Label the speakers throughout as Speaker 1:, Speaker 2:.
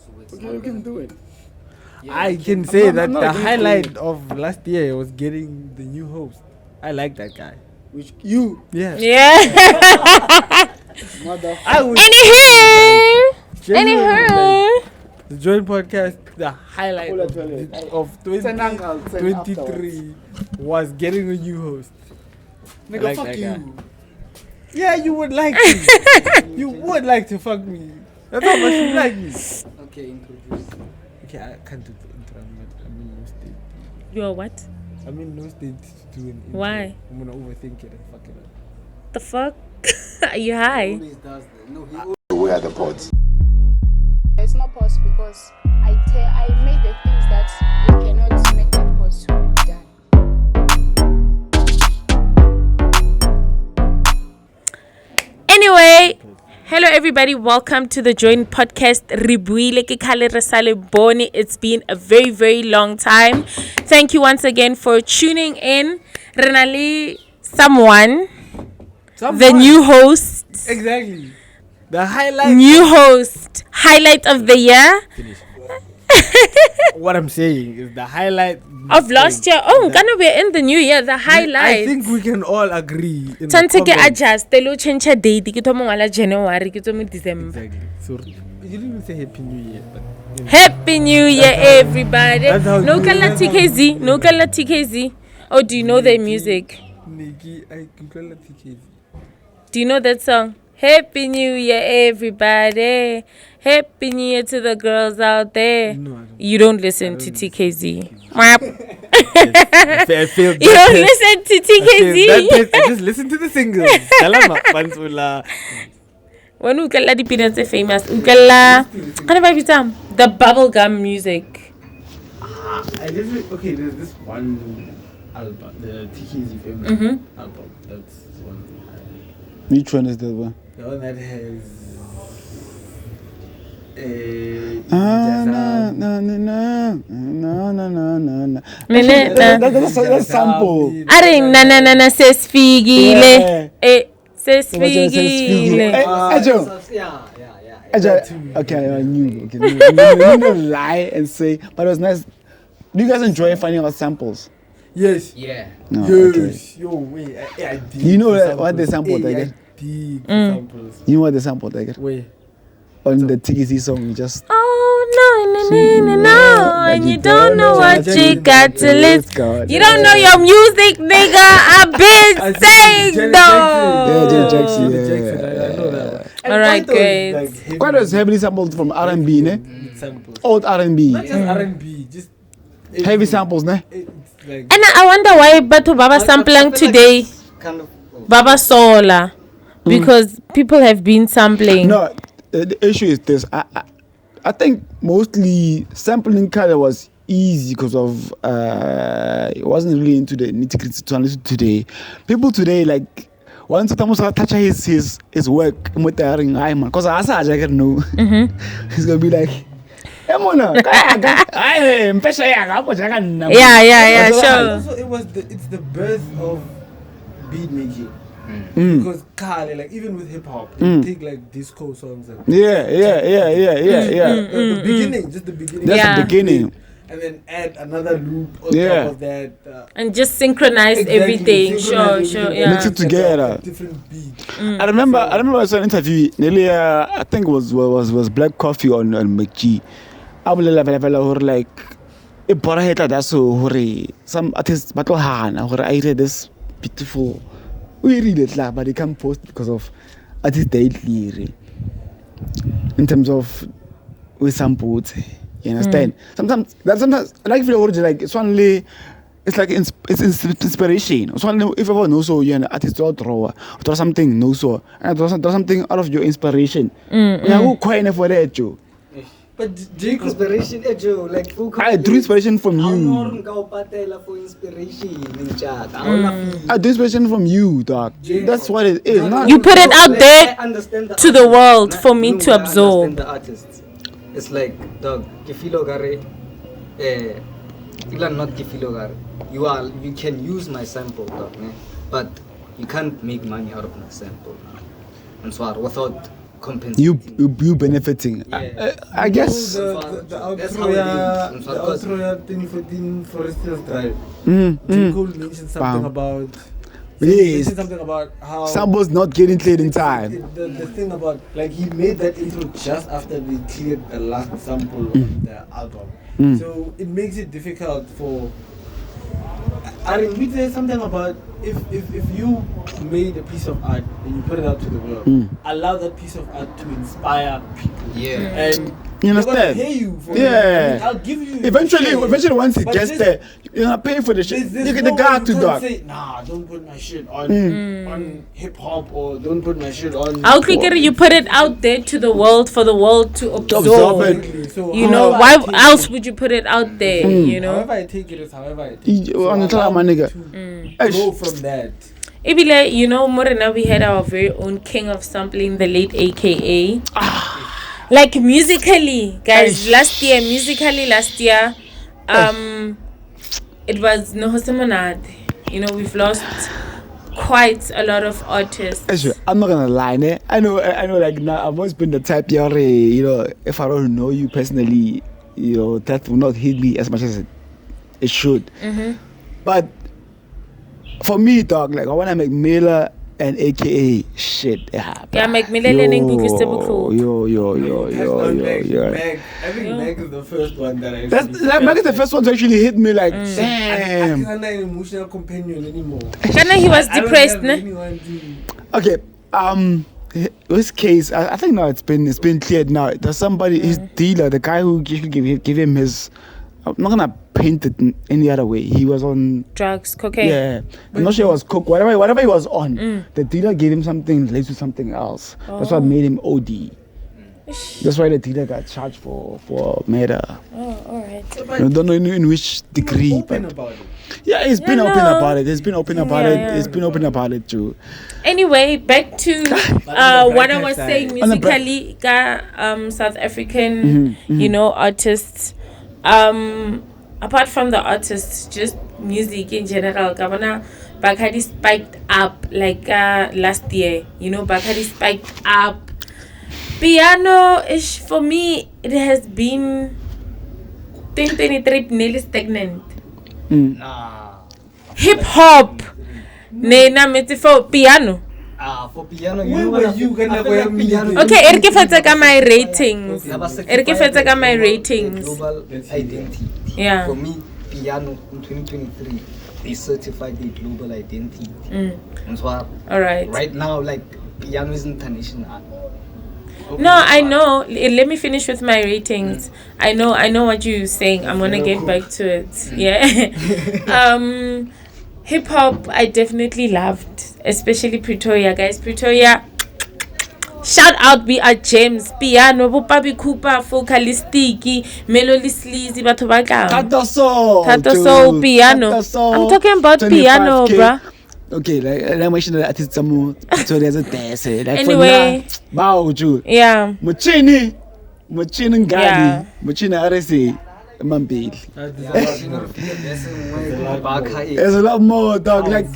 Speaker 1: Okay, you can do it.
Speaker 2: Yeah, I can say that the highlight of last year was getting the new host. I like that guy.
Speaker 1: Which you?
Speaker 2: Yeah.
Speaker 3: Anywho.
Speaker 2: The Joint Podcast, the highlight of 2023 was getting a new host.
Speaker 1: Nigga,
Speaker 2: like
Speaker 1: fuck you.
Speaker 2: Guy. Yeah, you would like me. You would like to fuck me. That's how much you like me.
Speaker 1: Okay, introduce.
Speaker 2: Okay, I can't do the intro. I'm in no state.
Speaker 3: You are what?
Speaker 2: I'm in no state to do an intro.
Speaker 3: Why?
Speaker 2: I'm gonna overthink it and fuck it up.
Speaker 3: The fuck? Are you high?
Speaker 1: He always does that. No, he always...
Speaker 4: Where are the pods?
Speaker 5: It's not pause because I made the things that you cannot make that pause to be done.
Speaker 3: Anyway, hello everybody. Welcome to the Joint Podcast. It's been a very, very long time. Thank you once again for tuning in. Renali, someone, the new host.
Speaker 2: Exactly. The highlight.
Speaker 3: New host. Highlight of the year.
Speaker 2: What I'm saying is the highlight
Speaker 3: of last year. Oh, gonna be in the new year. The highlight.
Speaker 2: I think we can all agree.
Speaker 3: Tanteke adjust. Telo change a date. Kito mo ngala January. Kito mo December.
Speaker 2: Exactly. So you didn't even say Happy New Year. But, you know.
Speaker 3: Happy New Year, everybody. No kala TKZ. No kala TKZ. Oh, do you know their music?
Speaker 2: Nikki, I call TKZ.
Speaker 3: Do you know that song? Happy New Year, everybody. Happy New Year to the girls out there.
Speaker 2: No, I don't.
Speaker 3: You don't listen to TKZ.
Speaker 2: I feel
Speaker 3: You don't listen to TKZ.
Speaker 2: I just listen to the singles.
Speaker 3: When ukala di peanuts are famous, ukala. Kind of the bubblegum music.
Speaker 2: Okay, there's this one album, the TKZ famous album. That's one.
Speaker 1: Which one is that one?
Speaker 2: The one that has.
Speaker 1: That's sample.
Speaker 3: Aring na ses figile. Ses figile.
Speaker 1: Okay, I knew. Okay, no lie and say, but it was nice. Do you guys enjoy finding out samples?
Speaker 2: Yes.
Speaker 1: Yeah.
Speaker 2: No,
Speaker 1: yes.
Speaker 2: Okay. Yo, wait. I
Speaker 1: you know what the sample they get?
Speaker 2: Samples.
Speaker 1: You know what the sample they get?
Speaker 2: Wait.
Speaker 1: On the TKZ song, you just.
Speaker 3: Oh no, and you don't know what you got to list. You don't know your music, nigga. I've been saying though.
Speaker 1: Yeah, Jackson.
Speaker 2: I know that.
Speaker 3: Alright, great.
Speaker 1: Quite was heavily sampled from R&B, ne? Old R&B.
Speaker 2: Not just R&B, just
Speaker 1: heavy samples, ne?
Speaker 3: And I wonder why Batu Baba sampling today.
Speaker 6: Kind of
Speaker 3: Baba Sola, because people have been sampling.
Speaker 1: No. The issue is this. I think mostly sampling kind of was easy because of it wasn't really into the nitty-gritty to listen today. People today like once someone touch his work because I can know he's gonna be like
Speaker 3: Yeah, sure.
Speaker 2: Also, it's the birth of beat making. Because Kale, like even with hip hop, you take like disco songs and
Speaker 1: the
Speaker 2: beginning, just the beginning.
Speaker 1: That's the beginning.
Speaker 2: And then add another loop on top of that.
Speaker 3: And just synchronize everything. Sure, yeah.
Speaker 1: Mix it together.
Speaker 2: Different beats.
Speaker 1: I remember I saw an interview nearly I think it was Black Coffee on McG. I will like some artists but I read this beautiful. We read it but they can't post because of artist daily in terms of with samples. You understand? Sometimes I like feel like it's only it's like it's inspiration. It's only if ever know so you're an artist or drawer or draw something no so and draw something out of your inspiration. Yeah, who quite for that Joe.
Speaker 6: But inspiration, like
Speaker 1: I drew inspiration from you. I drew inspiration from you, dog. That's what it is.
Speaker 3: You put it out there to the world for me to absorb.
Speaker 6: The artists. It's like, dog, kifilo gare, not kifilo gare. You can use my sample, dog, but you can't make money out of my sample. And so without compensating.
Speaker 1: You benefiting.
Speaker 6: Yeah.
Speaker 1: I guess.
Speaker 2: The
Speaker 6: That's how it is.
Speaker 2: outro 2014 Forest Hills Drive.
Speaker 1: Mm,
Speaker 2: J. Cole mentioned something
Speaker 1: Bam.
Speaker 2: about.
Speaker 1: Yes.
Speaker 2: Mentioned something about how.
Speaker 1: Samples not getting cleared in time.
Speaker 2: The thing about, like, he made that intro just after they cleared the last sample of the album. So it makes it difficult for. I mean, we say something about if you made a piece of art and you put it out to the world, allow that piece of art to inspire people.
Speaker 6: Yeah.
Speaker 2: And
Speaker 1: You understand?
Speaker 2: they're gonna pay you for it.
Speaker 1: Yeah.
Speaker 2: I mean, I'll give you.
Speaker 1: Eventually, once it
Speaker 2: But
Speaker 1: gets
Speaker 2: this-
Speaker 1: there, you're gonna pay for the shit.
Speaker 2: There's
Speaker 1: You get
Speaker 2: no
Speaker 1: the
Speaker 2: way
Speaker 1: guy
Speaker 2: you
Speaker 1: to
Speaker 2: can't
Speaker 1: dog.
Speaker 2: say, nah, don't put my shit on hip hop, or don't put my shit on.
Speaker 3: I'll click it. You put it out there to the world for the world to
Speaker 1: absorb
Speaker 3: absorb.
Speaker 1: it.
Speaker 2: So
Speaker 3: You know,
Speaker 2: however
Speaker 3: why
Speaker 2: I take
Speaker 3: else
Speaker 2: it-
Speaker 3: would you put it out there? You know,
Speaker 2: However I take it is however I take it.
Speaker 1: On the
Speaker 2: So
Speaker 1: top, my
Speaker 2: allow
Speaker 1: nigga.
Speaker 2: me
Speaker 1: Hey,
Speaker 2: to go from that.
Speaker 3: Ibile, you know, Morena, we had our very own king of sampling, the late AKA. Like musically, guys, last year, it was Nohosemonade. You know, we've lost quite a lot of artists.
Speaker 1: Actually, I'm not gonna lie, ne? I know, like now I've always been the type, you know, if I don't know you personally, you know, that will not hit me as much as it should. But for me, dog, like I wanna make Miller and AKA shit.
Speaker 3: Yeah, make Milele and Ngugi Sebuku.
Speaker 1: Yo.
Speaker 2: Meg. I think Meg is the first one that I.
Speaker 1: That's like Meg is the first one to actually hit me. Like, damn.
Speaker 2: I'm not an emotional companion anymore.
Speaker 3: Kana he was
Speaker 2: I don't
Speaker 3: depressed,
Speaker 2: have
Speaker 3: ne?
Speaker 2: anyone to-
Speaker 1: Okay, this case, I think now it's been cleared now. There's somebody, his dealer, the guy who gave him his. I'm not gonna paint it in any other way. He was on.
Speaker 3: Drugs, cocaine.
Speaker 1: Yeah, I'm not sure it was coke. Whatever he was on, the dealer gave him something laced with something else. That's what made him OD. That's why the dealer got charged for murder.
Speaker 3: Oh, alright.
Speaker 1: I don't know in which degree,
Speaker 2: Open
Speaker 1: but
Speaker 2: about it.
Speaker 1: yeah, he's been open
Speaker 3: no.
Speaker 1: about it. He's been open about
Speaker 3: Yeah,
Speaker 1: it.
Speaker 3: yeah.
Speaker 1: He's been open about it too.
Speaker 3: Anyway, back to what I was saying
Speaker 1: On the bright-
Speaker 3: musically, South African, you know, artists. Apart from the artists, just music in general, Governor Bakhadi spiked up like last year. You know, Bakhadi spiked up. Piano is, for me, it has been 2023 nearly stagnant.
Speaker 6: Nah.
Speaker 3: Hip hop, for piano.
Speaker 6: For piano,
Speaker 2: Where
Speaker 6: know
Speaker 2: were
Speaker 6: what?
Speaker 2: you gonna
Speaker 6: I feel
Speaker 2: wear
Speaker 6: like
Speaker 2: me?
Speaker 6: piano.
Speaker 3: Okay, erke fetsa ka my ratings.
Speaker 6: Never
Speaker 3: Erke fetsa ka my ratings.
Speaker 6: Global identity.
Speaker 3: Yeah.
Speaker 6: For me, piano in 2023, they certified a global identity. And so
Speaker 3: All right.
Speaker 6: right now, like piano is international.
Speaker 3: No, I know. Let me finish with my ratings. I know what you're saying. I'm gonna get back to it. Yeah. Hip hop, I definitely loved, especially Pretoria, guys. Pretoria. Shout out, we are gems. Piano, Bupabi Cooper, Focalistiki, Melody Sleazy, Batobaka.
Speaker 1: Tato Soul,
Speaker 3: Piano.
Speaker 1: Tato Soul,
Speaker 3: I'm talking about
Speaker 1: 25K.
Speaker 3: piano, bruh.
Speaker 1: Okay, like I mentioned, the artist some so there's a dance. Like
Speaker 3: Anyway.
Speaker 1: for now, bow ju.
Speaker 3: Yeah.
Speaker 1: Muchini
Speaker 3: Yeah.
Speaker 1: ngali, muchini arese, mambili. There's a lot more, dog. Like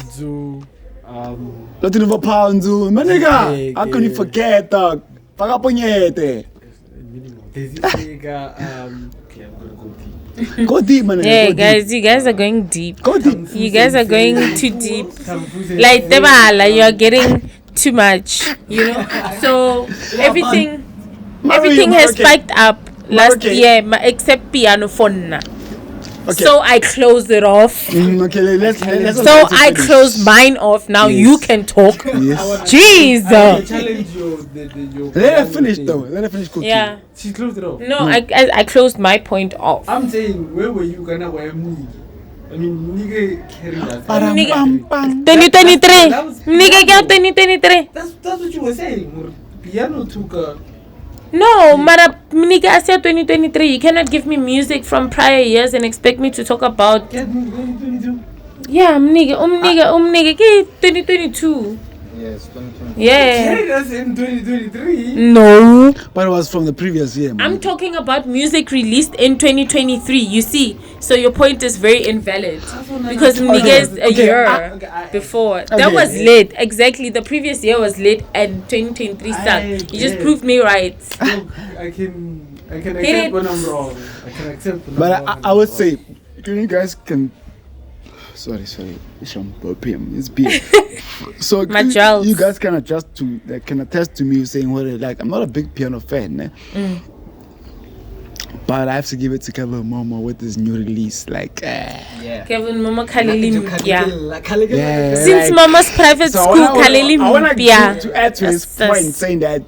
Speaker 1: Latin of a pound, my nigga. How can you forget, dog? Pagaponyete.
Speaker 2: There's this nigga, okay, I'm gonna go deep.
Speaker 1: Go deep, man.
Speaker 3: Yeah,
Speaker 1: go
Speaker 3: guys, you guys are going deep.
Speaker 1: Deep. Go deep.
Speaker 3: You guys are going too deep.
Speaker 2: Tamfuze-
Speaker 3: Like Tebala, you are getting too much, you know. So everything has spiked up last
Speaker 1: Maroccan.
Speaker 3: year, except piano for now.
Speaker 1: Okay.
Speaker 3: So I closed it off.
Speaker 1: Okay, let's
Speaker 3: So I closed mine off. Now you can talk.
Speaker 1: Yes.
Speaker 3: Jeez.
Speaker 2: I challenge your
Speaker 1: Let her finish though. Let her finish cooking.
Speaker 3: Yeah.
Speaker 2: She closed it off.
Speaker 3: No, I closed my point off.
Speaker 2: I'm saying, where were you gonna wear me? I mean, nigga carried that.
Speaker 1: Param,
Speaker 3: Nigga.
Speaker 1: pam, pam.
Speaker 3: 2023. Nigga, get 2023.
Speaker 2: That's what you were saying. Piano took a.
Speaker 3: No, Mara nigga, I said 2023. You cannot give me music from prior years and expect me to talk about.
Speaker 2: Get me 2022.
Speaker 3: Yeah, nigga, 2022.
Speaker 6: Yes, 2022.
Speaker 3: Yeah.
Speaker 2: Carried us in 2023.
Speaker 3: No.
Speaker 1: But it was from the previous year, man.
Speaker 3: I'm talking about music released in 2023. You see, so your point is very invalid because niggas a year before that
Speaker 1: Okay.
Speaker 3: was late. Exactly, the previous year was late and 2023 sucked. You just proved me right.
Speaker 2: Look, I can
Speaker 3: Hit
Speaker 2: accept
Speaker 3: it.
Speaker 2: when I'm wrong. I can accept when
Speaker 1: But
Speaker 2: I'm wrong.
Speaker 1: I would say, you guys can. Sorry, it's beer. So
Speaker 3: My jokes.
Speaker 1: you guys can attest to me saying, well, like I'm not a big piano fan, but I have to give it to Kevin Momo with this new release. Like,
Speaker 6: Yeah.
Speaker 3: Kevin Mama Khalili Mpia.
Speaker 1: Yeah.
Speaker 3: Since
Speaker 1: like-
Speaker 3: Mama's private
Speaker 1: So
Speaker 3: school,
Speaker 1: I
Speaker 3: Khalili
Speaker 1: want
Speaker 3: Mpia.
Speaker 1: to add to his
Speaker 3: That's-
Speaker 1: point, saying that it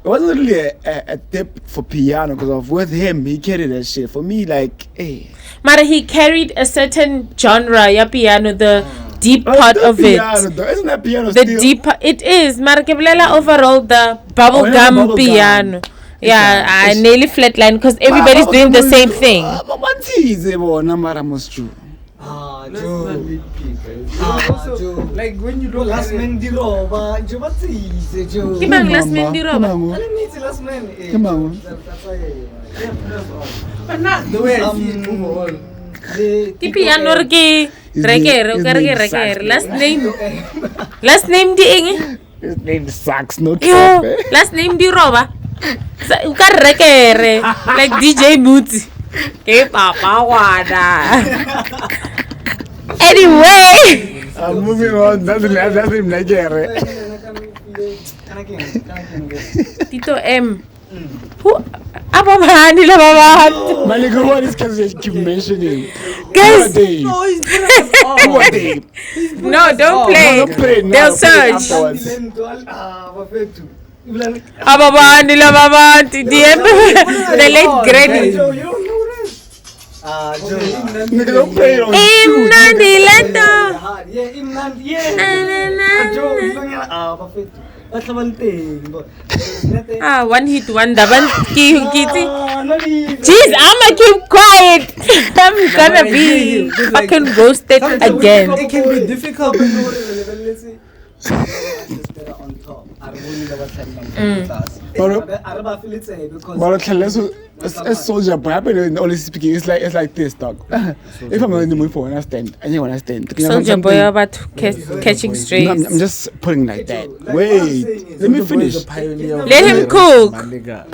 Speaker 1: wasn't really a tip for piano because of with him he carried that shit. For me, like, hey,
Speaker 3: Mara, he carried a certain genre, ya piano, the deep
Speaker 1: like,
Speaker 3: part
Speaker 1: the
Speaker 3: of
Speaker 1: piano,
Speaker 3: it.
Speaker 1: though, isn't that piano
Speaker 3: The
Speaker 1: still?
Speaker 3: deep, it is. Mara, kebulela overall the bubblegum
Speaker 1: bubblegum.
Speaker 3: piano. Yeah, I
Speaker 1: It's-
Speaker 3: nearly flatline because everybody's doing the same thing.
Speaker 1: But what is it, boy? Number must true.
Speaker 6: Ah,
Speaker 2: Let's
Speaker 6: Joe.
Speaker 2: not nitpick, right?
Speaker 6: Ah,
Speaker 2: Also,
Speaker 6: Joe.
Speaker 2: like when you look
Speaker 6: Last
Speaker 2: at it,
Speaker 6: man di roba. Joe, what is Joe?
Speaker 3: Ke mang last man di roba?
Speaker 6: I don't need to last man. Eh,
Speaker 1: Come on.
Speaker 6: That's why.
Speaker 2: yeah, that's all. But not the way I see it overall.
Speaker 3: Ke piano re ke
Speaker 1: His
Speaker 3: rekere,
Speaker 1: name-
Speaker 3: o ka re ke
Speaker 1: his name
Speaker 3: rekere. Last name di eng?
Speaker 1: His name sucks, no
Speaker 3: Yo,
Speaker 1: cap, eh?
Speaker 3: last name di roba. O ka re rekere like DJ Muti. Ke papa wada. Anyway,
Speaker 1: I'm moving on. That's him like here.
Speaker 3: Tito M. Who ababani la babantu.
Speaker 1: Malika, what is because you keep mentioning?
Speaker 3: Guys,
Speaker 1: Who
Speaker 2: Oh, he's putting us on.
Speaker 1: are they?
Speaker 3: no, don't play.
Speaker 1: No, don't play now.
Speaker 3: They'll
Speaker 1: Play it
Speaker 3: search.
Speaker 1: afterwards.
Speaker 3: Ababani la babantu. The late granny.
Speaker 6: Joe, you don't know this. Ah, Joe.
Speaker 1: Nigga, don't play it on shoot.
Speaker 3: Imnandi lento.
Speaker 6: Hard. Yeah, Imnan. Yeah.
Speaker 3: Na, na, na,
Speaker 6: Joe,
Speaker 3: na.
Speaker 6: you don't know. Ah, perfect. That's the one thing. But
Speaker 3: Ah, one hit wonder. Kitty.
Speaker 6: no need.
Speaker 3: Jeez, I'ma keep quiet. I'm gonna be
Speaker 2: Just like-
Speaker 3: fucking roasted
Speaker 2: Sometimes
Speaker 3: again.
Speaker 2: It can be difficult.
Speaker 6: On top. I really never tell them.
Speaker 1: But as soldier boy, I've been always speaking. It's like this, dog. If I'm in the mood for understand, I don't understand.
Speaker 3: Soldier boy about catching strays.
Speaker 1: I'm just putting like that. Wait, let me finish.
Speaker 3: Let him cook.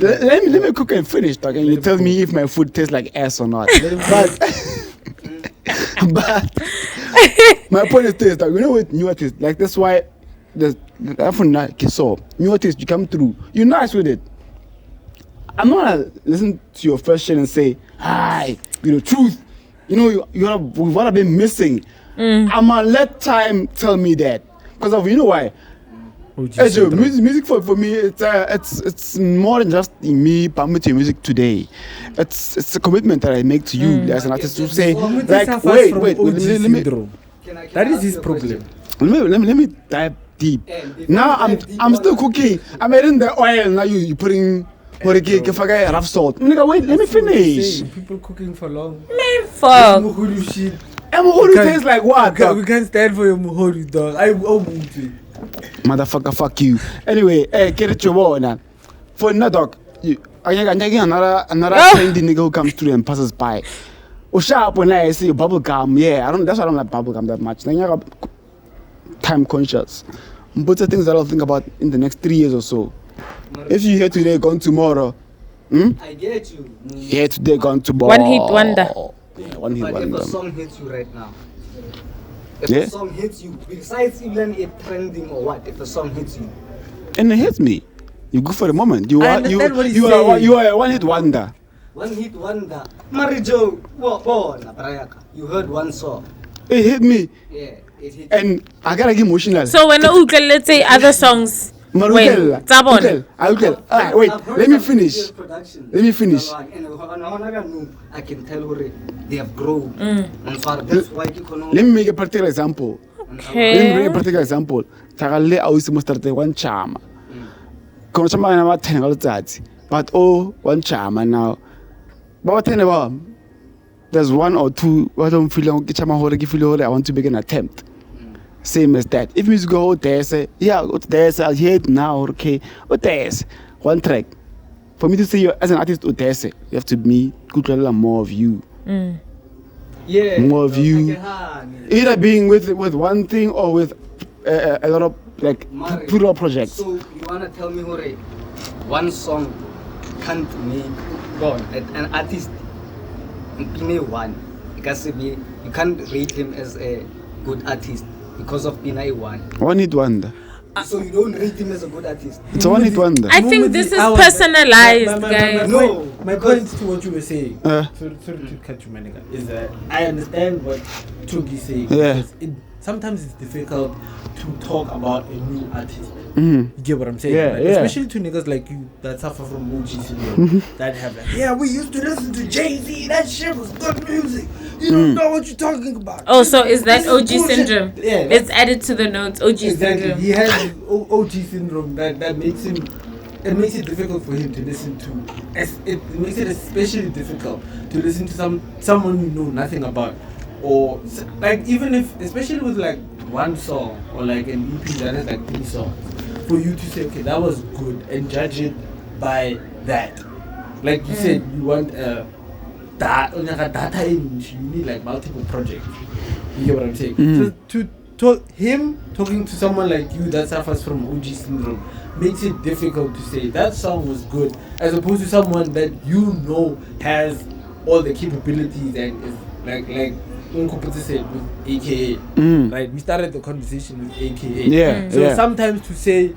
Speaker 1: Let me cook and finish, dog. And you tell me if my food tastes like ass or not. But my point is this, dog. You know what new artists like? That's why the often so new artists you come through. You're nice with it. I'm not gonna listen to your first shit and say, hi, truth. What I've been missing. I'm gonna let time tell me that. Because of, why? Music for me, it's more than just me pumping to your music today. It's a commitment that I make to you as an artist to say, like, wait, let me.
Speaker 2: That is his problem.
Speaker 1: Let me dive deep. Now I'm still cooking. I'm adding the oil. Now you putting rough salt. Nigga, wait, let me finish.
Speaker 2: People cooking for long.
Speaker 3: Man, fuck.
Speaker 2: Muhodu shit.
Speaker 1: Muhodu tastes like what?
Speaker 2: We can't stand for your Muhodu, dog.
Speaker 1: Motherfucker, fuck you. Anyway, get it your boy now. For another dog, another trendy nigga who comes through and passes by. Sharp when I say bubble gum, yeah, that's why I don't like bubble gum that much. Then you time conscious. But the things that I'll think about in the next 3 years or so. If you here today, gone tomorrow.
Speaker 6: I get you.
Speaker 1: Here today, gone tomorrow.
Speaker 3: One hit wonder.
Speaker 1: Yeah, one hit
Speaker 6: But
Speaker 1: wonder.
Speaker 6: if a song hits you right now, if
Speaker 1: Yeah.
Speaker 6: a song hits you, besides even it trending or what, if a song hits you,
Speaker 1: And it hits me. You go for the moment. You
Speaker 2: I
Speaker 1: are
Speaker 2: understand what he's
Speaker 1: you are
Speaker 2: saying.
Speaker 1: you are a one hit wonder.
Speaker 6: one hit wonder. Marijo, you heard one song.
Speaker 1: It hit me,
Speaker 6: Yeah, it hit you.
Speaker 1: and I gotta get emotional.
Speaker 3: So when let's say other songs. Wait, Tabon.
Speaker 1: I'll tell. Alright, wait.
Speaker 6: I've heard
Speaker 1: Let me
Speaker 6: some
Speaker 1: finish.
Speaker 6: video production.
Speaker 1: Let me finish.
Speaker 6: And I can tell already they have grown. And so that's why you can
Speaker 1: Let me make a particular example. Let me make a
Speaker 3: Okay.
Speaker 1: particular example. Tagale awusi mustarte one chama. Kono chama na ba 10 letsatsi. But one chama now. Ba 10 ba. There's one or two what I'm feeling ke chama hore ke feel hore I want to make an attempt. same as that. If music go dance, yeah, go dance, I'll hear it now, okay. Dance, one track. For me to say you as an artist, dance, you have to be good more of you.
Speaker 6: Yeah.
Speaker 1: More of you.
Speaker 6: Like,
Speaker 1: Either being with one thing or with a lot of like plural projects.
Speaker 6: So you wanna tell me, Hore, one song can't make an artist in one? Because you can't rate him as a good artist because of being a one.
Speaker 1: One hit wonder.
Speaker 6: So you don't rate him as a good artist.
Speaker 1: It's a one hit wonder.
Speaker 3: I think this is personalized, guys.
Speaker 2: My point to what you were saying, sorry to cut you, my nigga, is that I understand what Tugi's saying.
Speaker 1: Yeah.
Speaker 2: Sometimes it's difficult to talk about a new artist.
Speaker 1: Mm-hmm.
Speaker 2: You get what I'm saying?
Speaker 1: Yeah,
Speaker 2: right?
Speaker 1: yeah.
Speaker 2: Especially to niggas like you that suffer from OG syndrome. That have like, yeah, we used to listen to Jay-Z. That shit was good music. You don't know what you're talking about.
Speaker 3: Oh, so is that
Speaker 2: This
Speaker 3: OG
Speaker 2: bullshit.
Speaker 3: syndrome?
Speaker 2: Yeah.
Speaker 3: It's added to the notes. OG
Speaker 2: Exactly.
Speaker 3: syndrome.
Speaker 2: He has this OG syndrome that makes him. It makes it difficult for him to listen to. It makes it especially difficult to listen to someone you know nothing about, or like even if, especially with like one song or like an EP that has like 3 songs, for you to say okay that was good and judge it by that. Like you said, you want data in, you need like multiple projects. You get what I'm saying? So to talking to someone like you that suffers from OG syndrome makes it difficult to say that song was good, as opposed to someone that you know has all the capabilities and is like Unkuputi said with AKA. Right? We started the conversation with AKA.
Speaker 1: Yeah.
Speaker 2: So sometimes to say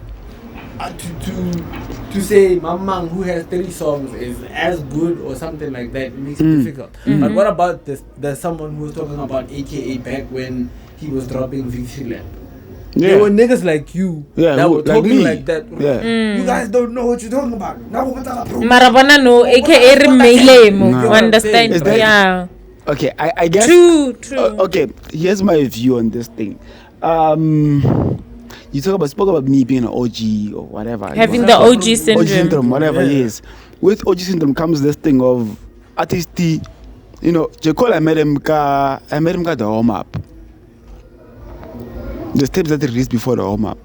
Speaker 2: to say Mamang who has 3 songs is as good or something like that, it makes it difficult. But what about there's someone who was talking about AKA back when he was dropping Victory Lap? There were niggas like you that were talking like that. You guys don't know what you're talking about.
Speaker 3: Marabana no, aka Remelemo. You understand?
Speaker 1: That,
Speaker 3: yeah.
Speaker 1: Okay, I guess.
Speaker 3: True.
Speaker 1: Okay, here's my view on this thing. You spoke about me being an OG or whatever.
Speaker 3: Having the OG syndrome.
Speaker 1: OG syndrome, whatever it is. With OG syndrome comes this thing of artistry. You know, Jekyll, I met him the home up. The steps that he released before the home up.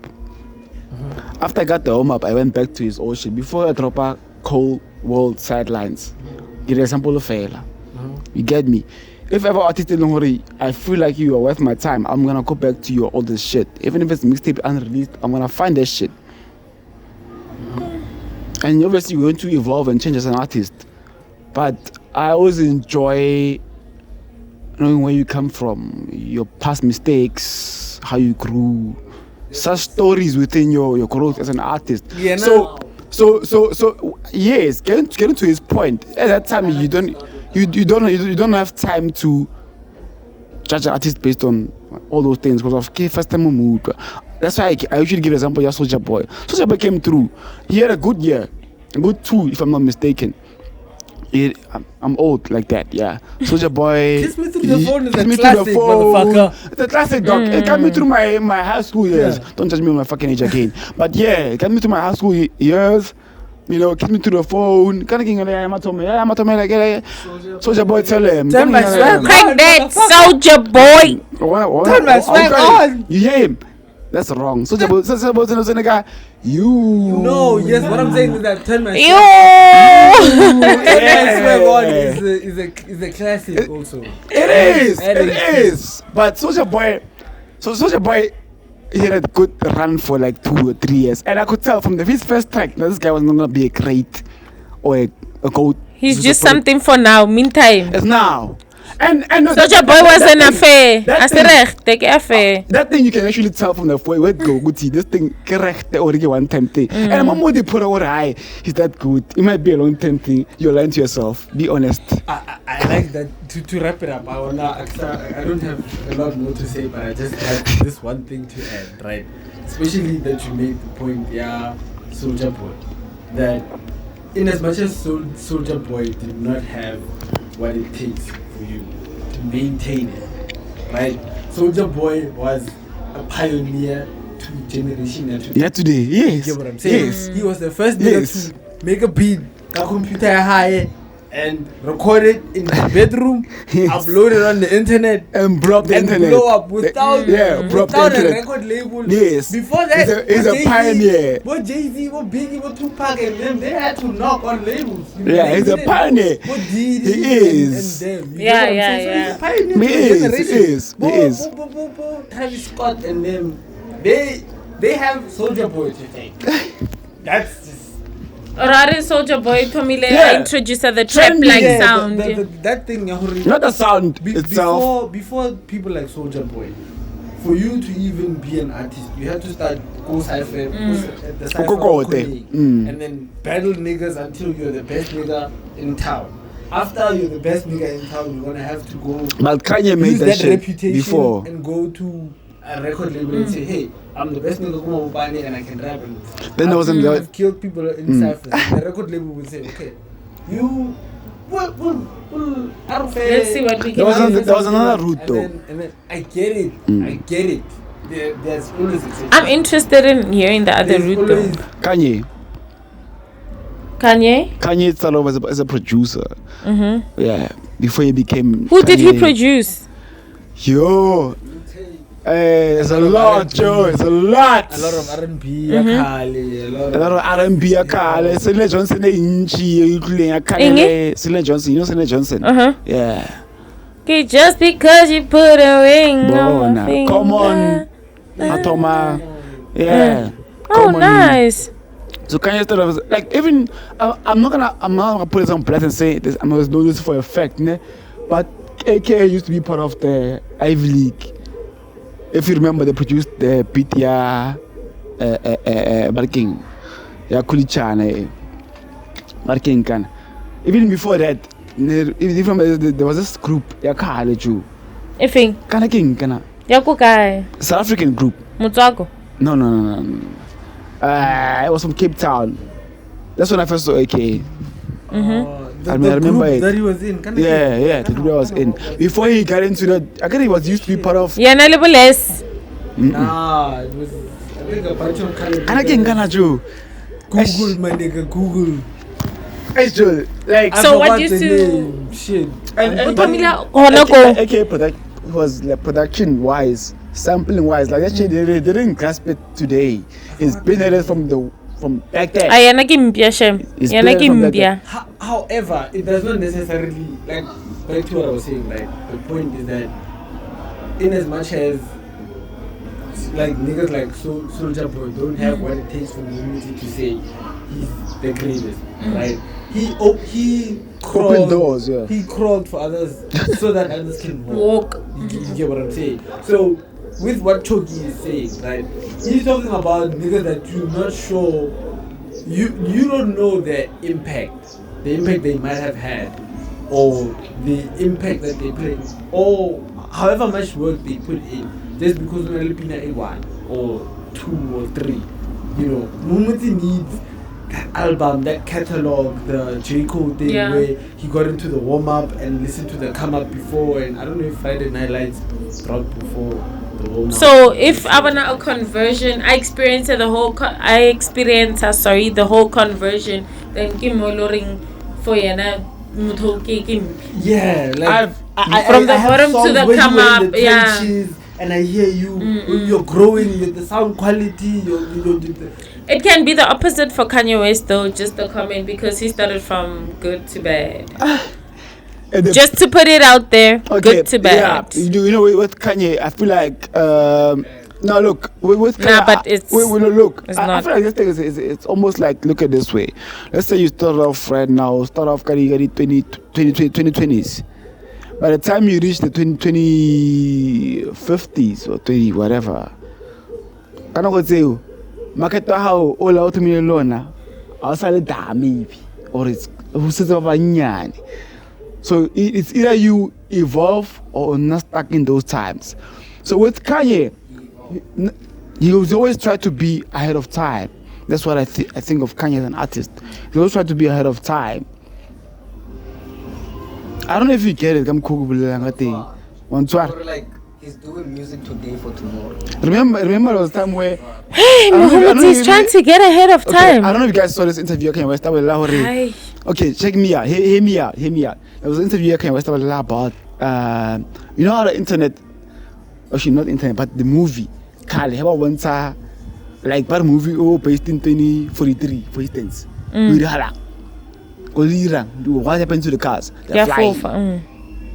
Speaker 1: After I got the home up, I went back to his old shit. Before I drop a Cold World Sidelines, it is a sample of failure. You get me? If ever artist in Hori, I feel like you are worth my time, I'm gonna go back to your oldest shit. Even if it's mixtape unreleased, I'm gonna find that shit. And obviously you're going to evolve and change as an artist. But I always enjoy knowing where you come from, your past mistakes, how you grew, such stories within your growth as an artist.
Speaker 2: Yeah,
Speaker 1: so yes, getting to his point. At that time, you don't have time to judge an artist based on all those things because of first time mood. That's why I usually give an example of Soulja Boy. Soulja Boy came through. He had a good year, a good 2 if I'm not mistaken. I'm old like that, yeah. Soulja Boy.
Speaker 2: Kiss Me Through the Phone is a classic, motherfucker.
Speaker 1: It's a classic, dog. It got me through my high school years. Yeah. Don't judge me on my fucking age again. But yeah, it got me through my high school years. You know, Kiss Me Through the Phone. Kind of getting I'm like, Soulja Boy, tell him.
Speaker 2: Turn my swag
Speaker 3: Crack that, Soulja Boy.
Speaker 2: Turn my swag on.
Speaker 1: You hear him? That's wrong. Soulja Boy, nigga. You.
Speaker 2: No, yes, what I'm saying is that Turn My
Speaker 3: Yo.
Speaker 2: Swag On is a classic also.
Speaker 1: It is. But Soulja Boy, he had a good run for like 2 or 3 years. And I could tell from his first track that this guy was not going to be a great or a goat.
Speaker 3: He's just something for now. Meantime.
Speaker 1: It's now. And
Speaker 3: Soulja Boy was an affair. Take affair.
Speaker 1: That thing you can actually tell from the way where go good see this thing correct already one time thing. And I'm more the put over high. He's that good. It might be a long time thing. You're lying to yourself. Be honest.
Speaker 2: I like that. To wrap it up, I don't have a lot more to say, but I just have this one thing to add, right? Especially that you made the point, Soulja Boy, that in as much as Soulja Boy did not have what it takes for you to maintain it, right? Soulja Boy was a pioneer to generation and
Speaker 1: today. Today, yes.
Speaker 2: You get what I'm saying?
Speaker 1: Yes.
Speaker 2: He was the first nigga to make a beat, a computer high, and record it in his bedroom,
Speaker 1: Yes.
Speaker 2: upload it on the internet,
Speaker 1: And blow up the
Speaker 2: and
Speaker 1: internet.
Speaker 2: blow up without,
Speaker 1: blow up the
Speaker 2: without a
Speaker 1: internet.
Speaker 2: record label.
Speaker 1: Yes.
Speaker 2: Before that,
Speaker 1: He's a pioneer.
Speaker 2: What Jay-Z, what Biggie, what Tupac, and them, they had to knock on labels.
Speaker 1: Yeah, he's a pioneer.
Speaker 2: What
Speaker 1: He
Speaker 2: Diddy
Speaker 1: is.
Speaker 2: and them. You
Speaker 3: Yeah,
Speaker 2: know what I'm
Speaker 3: yeah,
Speaker 2: saying? So
Speaker 3: yeah.
Speaker 2: he's a pioneer.
Speaker 1: He
Speaker 2: to a
Speaker 1: is,
Speaker 2: generation.
Speaker 1: he is, he is.
Speaker 2: Travis Scott and them, they have Soulja Boy to thank. That's just.
Speaker 3: Rare Soldier Boy Tomile
Speaker 1: Yeah.
Speaker 3: introduced the trap
Speaker 1: Trendy,
Speaker 3: like
Speaker 1: yeah,
Speaker 3: sound.
Speaker 2: That thing, Yahuri.
Speaker 1: Not the sound itself.
Speaker 2: Before people like Soulja Boy, for you to even be an artist, you have to start go cypher, the cypher
Speaker 1: Go
Speaker 2: of
Speaker 1: there.
Speaker 2: Kone,
Speaker 1: Mm.
Speaker 2: and then battle niggas until you're the best nigga in town. After you're the best nigga in town, you're gonna have to go
Speaker 1: But Kanye made
Speaker 2: use
Speaker 1: that
Speaker 2: that
Speaker 1: shit
Speaker 2: reputation
Speaker 1: before.
Speaker 2: and go to a record label and say, hey, I'm the best nigga Kuma Mubani and I can rap. And
Speaker 1: Then there was some-
Speaker 2: I've killed people in cyphers. The record label will say, okay, you.
Speaker 3: Let's see what we
Speaker 1: There
Speaker 3: can
Speaker 1: was
Speaker 3: do.
Speaker 1: another route though.
Speaker 2: And then I get it. I get it. There's always exceptions.
Speaker 3: I'm interested in hearing the other
Speaker 2: There's
Speaker 3: route
Speaker 2: always-
Speaker 3: though.
Speaker 1: Kanye
Speaker 3: Kanye?
Speaker 1: started off as a producer.
Speaker 3: Mm-hmm.
Speaker 1: Yeah, before he became.
Speaker 3: Who did he
Speaker 1: Kanye.
Speaker 3: produce?
Speaker 1: Yo, it's a lot, Joe. It's a lot.
Speaker 2: A lot of R&B,
Speaker 3: Mm-hmm.
Speaker 2: Akali, a lot
Speaker 1: A lot
Speaker 2: of
Speaker 1: of R&B akale. Selena Johnson inchi including
Speaker 3: Inge?
Speaker 1: akale. Selena Johnson, you know Selena Johnson?
Speaker 3: Uh-huh.
Speaker 1: Yeah.
Speaker 3: Okay, just because you put a ring on my
Speaker 1: Bona.
Speaker 3: finger.
Speaker 1: Come on, Atoma. Yeah.
Speaker 3: Oh,
Speaker 1: Come on.
Speaker 3: nice.
Speaker 1: So Kanye started off as- like even I'm not gonna put it on blast and say this. I'm gonna do this for a fact, ne? But AKA used to be part of the Ivy League. If you remember, they produced the Pitya Barking, ya Kulichane, Barking kan. Even before that, there was this group, ya Kahaleju,
Speaker 3: Ifing.
Speaker 1: Kana King Kana,
Speaker 3: Yako kai.
Speaker 1: South African group.
Speaker 3: Mutswako.
Speaker 1: No. It was from Cape Town. That's when I first saw AKA.
Speaker 2: the
Speaker 1: I remember
Speaker 2: group
Speaker 1: it.
Speaker 2: that he was in.
Speaker 1: Yeah, the group I was in. Before he got into that, I guess he was used to be part of.
Speaker 3: Yana level less.
Speaker 2: Nah, it was, I think a bunch of
Speaker 1: Kana King Kana Joe.
Speaker 2: Google, my nigga, Google.
Speaker 1: Hey Joe, like.
Speaker 2: I
Speaker 3: So what
Speaker 2: forgot
Speaker 3: used
Speaker 2: the
Speaker 3: to-
Speaker 2: name. Shit.
Speaker 3: Utomila honoko.
Speaker 1: AKA was like production wise, sampling wise, like actually they didn't grasp it today. It's been there from back then.
Speaker 3: Ayana kimpia shem.
Speaker 1: It's
Speaker 3: Yana
Speaker 1: better from that
Speaker 3: kimpia.
Speaker 2: However, it does not necessarily, like, back to what I was saying, like, the point is that in as much as like niggas like Soulja Boy don't have what it takes for the community to say he's the greatest, right? He crawled,
Speaker 1: Open doors, yeah.
Speaker 2: He crawled for others so that others can walk.
Speaker 3: Walk.
Speaker 2: You get what I'm saying? So with what Choki is saying, right? He's talking about niggas that you're not sure, you don't know the impact they might have had, or the impact that they put in, or however much work they put in, just because we're looking at A1 or 2 or 3. You know, Mumuti needs that album, that catalog, the J. Cole thing,
Speaker 3: Yeah.
Speaker 2: where he got into the warm up and listened to the come up before, and I don't know if Friday Night Lights dropped before the warm up.
Speaker 3: So if I want a conversion, I experienced the whole the whole conversion. Then kimoloring for yana mutoki kim.
Speaker 2: Yeah, like
Speaker 3: From the
Speaker 2: I have
Speaker 3: bottom to
Speaker 2: songs
Speaker 3: the
Speaker 2: where
Speaker 3: come
Speaker 2: you were in
Speaker 3: up,
Speaker 2: the
Speaker 3: yeah.
Speaker 2: trenches, and I hear you, you're growing with the sound quality.
Speaker 3: It can be the opposite for Kanye West though, just the comment, because he started from good to bad. Just to put it out there, good to bad.
Speaker 1: Yeah, you know with Kanye, I feel like no, look, with Kanye,
Speaker 3: Nah, but it's-
Speaker 1: look.
Speaker 3: it's
Speaker 1: I
Speaker 3: not.
Speaker 1: feel like this thing is it's almost like, look at this way. Let's say you start off right now, Kanye 2020s. By the time you reach the 2050s or 20 whatever, kana go tseo market wa hao o la o thomile lona a sa le da maybe, or it's ho setsa ba banyane. So it's either you evolve or not stuck in those times. So with Kanye, he was always try to be ahead of time. That's what I think of Kanye as an artist. He always try to be ahead of time. I don't know if you get it. I'm cool with thing.
Speaker 6: Or like he's doing music today for tomorrow.
Speaker 1: Remember there was a time where
Speaker 3: Hey, Muhammad is trying to get ahead of
Speaker 1: okay,
Speaker 3: time.
Speaker 1: I don't know if you guys saw this interview. Okay, West with Lahore.
Speaker 3: Aye.
Speaker 1: Okay, check me out. Hear me out. There was an interview Kanye West about you know how the internet, actually not internet, but the movie. Kale, how about once like that movie based in 2043, for instance. What happened to the cars? They're flying.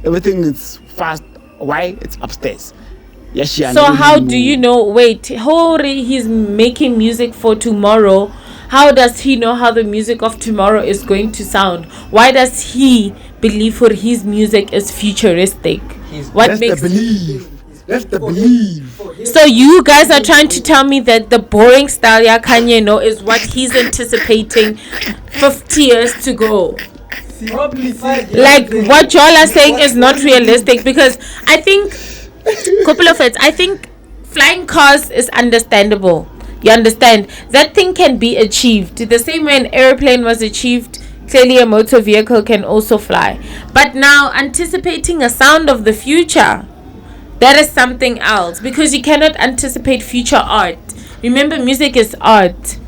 Speaker 1: Everything is fast. Why? It's upstairs. Yes,
Speaker 3: so how do you know? Wait, he's making music for tomorrow. How does he know how the music of tomorrow is going to sound? Why does he believe for his music is futuristic? What makes
Speaker 1: That's the belief.
Speaker 3: So you guys are trying to tell me that the boring style Kanye know is what he's anticipating 50 years to go. Like what y'all are saying is not realistic, because I think I think flying cars is understandable. You understand? That thing can be achieved. The same way an airplane was achieved, clearly a motor vehicle can also fly. But now anticipating a sound of the future, that is something else, because you cannot anticipate future art. Remember, music is art.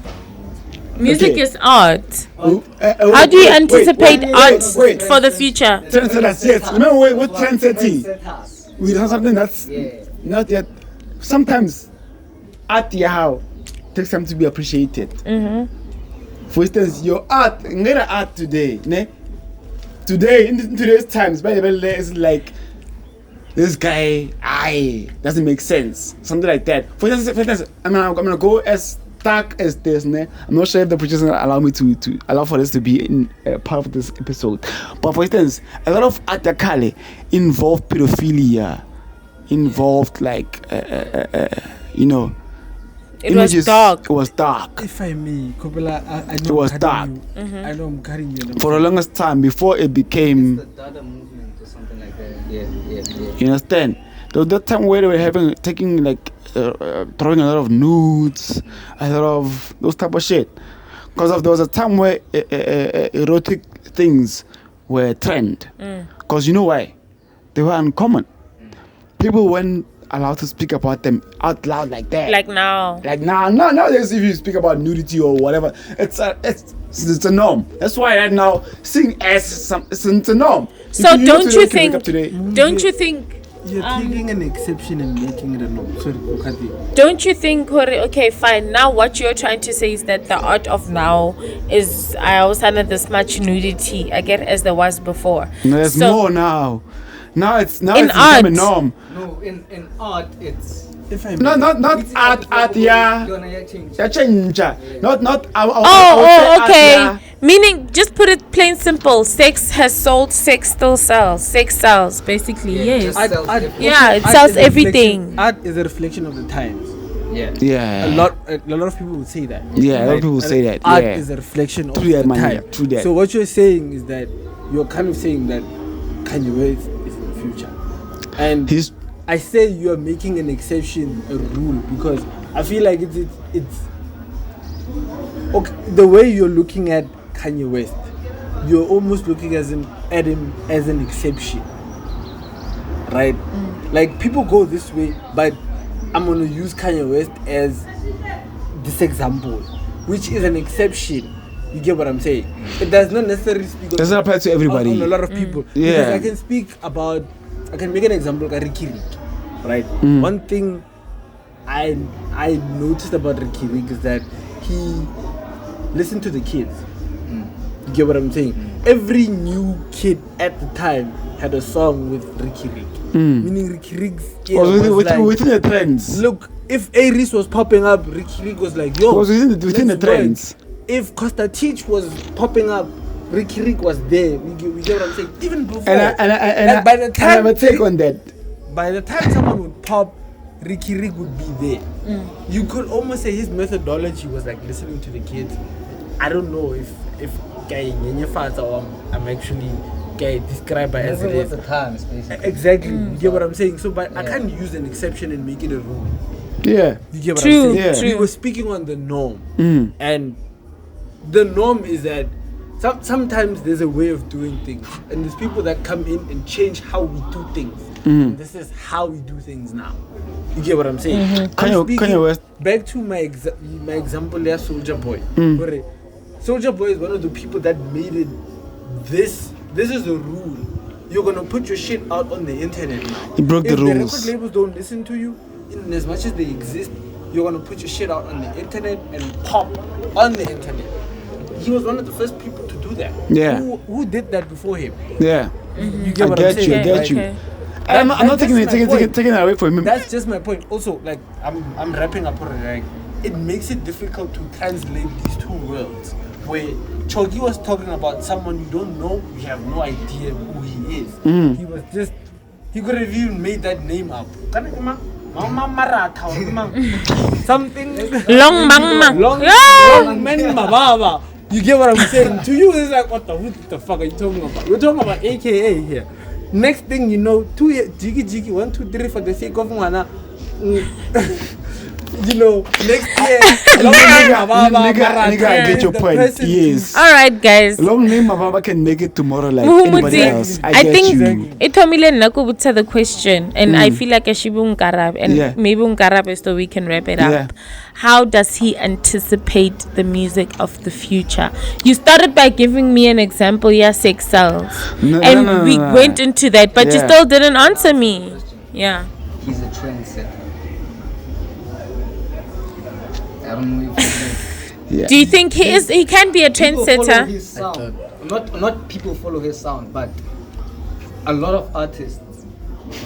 Speaker 3: Music is art. How do you anticipate art for the future?
Speaker 1: Trendsetters, yes. Remember what trendsetting? We have something that's not yet. Sometimes art takes time to be appreciated. For instance, your art, today, today in today's times, by the way, is like this guy, doesn't make sense, something like that. For instance, I'm gonna go as dark as this. I'm not sure if the producers allow me to allow for this to be in part of this episode. But for instance, a lot of art involved pedophilia, involved like
Speaker 3: It was dark.
Speaker 1: It was dark.
Speaker 2: If I may, Kopela, I know
Speaker 1: it was dark.
Speaker 2: I know I'm carrying you.
Speaker 1: For the longest time before it became.
Speaker 6: It's the Dada movement or something like that. Yeah.
Speaker 1: You understand? There was that time where they were taking like throwing a lot of nudes, a lot of those type of shit. Because there was a time where erotic things were trend. Because you know why? They were uncommon. People weren't allowed to speak about them out loud like that.
Speaker 3: Like now.
Speaker 1: Nowadays, if you speak about nudity or whatever, it's a norm. That's why right now seeing ass it's a norm.
Speaker 3: So don't you think
Speaker 2: you're taking an exception and making it a norm? Sorry,
Speaker 3: don't you think, okay, fine, now what you're trying to say is that the art of now is I always had this much nudity again as there was before.
Speaker 1: No, there's more now. Now it's
Speaker 3: in
Speaker 1: become
Speaker 3: art.
Speaker 1: a norm.
Speaker 6: No, in art it's.
Speaker 1: Not art, yeah. Change. Not.
Speaker 3: Okay. Meaning, just put it plain simple. Sex has sold. Sex still sells. Sex sells, basically. Yes. It sells everything.
Speaker 2: Art is a reflection of the times.
Speaker 6: Yeah.
Speaker 2: A lot of people would say that.
Speaker 1: Yeah, a lot of people say that.
Speaker 2: Art is a reflection of the time.
Speaker 1: True that.
Speaker 2: So what you're saying is that you're kind of saying that Kanye West is in the future, and I say you are making an exception a rule, because I feel like it's okay, the way you're looking at Kanye West, you're almost looking at him as an exception, right? Like people go this way, but I'm gonna use Kanye West as this example, which is an exception. You get what I'm saying? It does not necessarily speak.
Speaker 1: Does not apply to everybody.
Speaker 2: On a lot of people.
Speaker 1: Yeah.
Speaker 2: Because I can make an example of Ricky Rick, right? One thing I noticed about Ricky Rick is that he listened to the kids. You get what I'm saying? Every new kid at the time had a song with Ricky Rick. Meaning Ricky Rick's
Speaker 1: within the trends.
Speaker 2: Look, if Aries was popping up, Ricky Rick was like, yo.
Speaker 1: Was within the trends.
Speaker 2: If Costa Teach was popping up, Ricky Rick was there. You get what I'm saying? Even before.
Speaker 1: And
Speaker 2: by the time
Speaker 1: I have a take on that.
Speaker 2: By the time someone would pop, Ricky Rick would be there. You could almost say his methodology was like listening to the kids. I don't know if I'm actually described by as it is.
Speaker 6: The times, basically.
Speaker 2: Exactly. You get what I'm saying? So, but I can't use an exception and make it a rule.
Speaker 1: Yeah.
Speaker 2: You get what
Speaker 3: True,
Speaker 2: I'm saying?
Speaker 1: Yeah.
Speaker 2: We were speaking on the norm. And the norm is that sometimes there's a way of doing things, and there's people that come in and change how we do things. And this is how we do things now. You get what I'm saying?
Speaker 1: Kanye West.
Speaker 2: Back to my example there, Soulja Boy. Soulja Boy is one of the people that made it this is the rule. You're gonna put your shit out on the internet now.
Speaker 1: He broke the
Speaker 2: If
Speaker 1: rules.
Speaker 2: the record labels don't listen to you, in as much as they exist, you're gonna put your shit out on the internet and pop on the internet. He was one of the first people to do that.
Speaker 1: Yeah.
Speaker 2: Who did that before him?
Speaker 1: Yeah.
Speaker 2: You
Speaker 1: I
Speaker 2: what
Speaker 1: get
Speaker 2: I'm saying?
Speaker 1: you. I get you. I'm not taking it away from him.
Speaker 2: That's just my point. Also, like I'm wrapping up already. Like, it makes it difficult to translate these two worlds. Where Chogi was talking about someone you don't know, you have no idea who he is. He was just, he could have even made that name up. Something
Speaker 3: Long mangma.
Speaker 2: long man mababa. You get what I'm saying? To you, it's like, what the fuck are you talking about? We're talking about AKA here. Next thing you know, jiggy 1 2 3 for the sake of one. You know, next year,
Speaker 1: Nigga, I get your point. Yes.
Speaker 3: All right, guys.
Speaker 1: Long name Mababa can make it tomorrow like anybody else.
Speaker 3: I
Speaker 1: get
Speaker 3: think
Speaker 1: you.
Speaker 3: Itomile Nakubutsa the question, and I feel like I should be Unkarab, and
Speaker 1: Yeah.
Speaker 3: maybe Unkarab is so we can wrap it up.
Speaker 1: Yeah.
Speaker 3: How does he anticipate the music of the future? You started by giving me an example, yeah, sex cells, and we went into that, but you
Speaker 1: Yeah.
Speaker 3: still didn't answer me. Yeah.
Speaker 6: He's a trendsetter. I don't know if
Speaker 1: Yeah.
Speaker 3: Do you think he can be a
Speaker 6: people follow
Speaker 3: trendsetter?
Speaker 6: his sound. Not people follow his sound, but a lot of artists